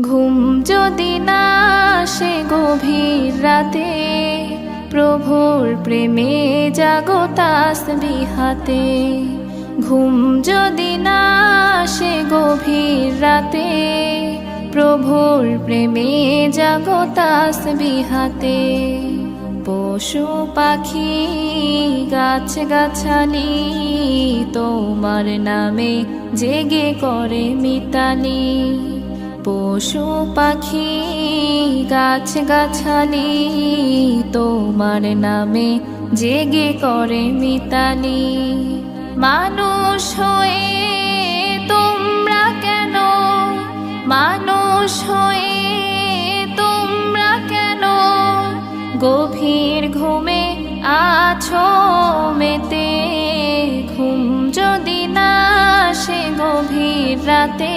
ঘুম যদি না আসে গভীর রাতে, প্রভুর প্রেমে জাগো তাসবিহাতে। ঘুম যদি না আসে গভীর রাতে, প্রভুর প্রেমে জাগো তাসবিহাতে। পশু পাখি গাছ গাছালি তোমার নামে জেগে করে মিতালি। পশু পাখি গাছ গাছালি তোমার নামে জেগে করে মিতালি। মানুষ হয়ে তোমরা কেন, মানুষ হয়ে তোমরা কেন গভীর ঘুমে আছো মেতে। ঘুম যদি না আসে গভীর রাতে,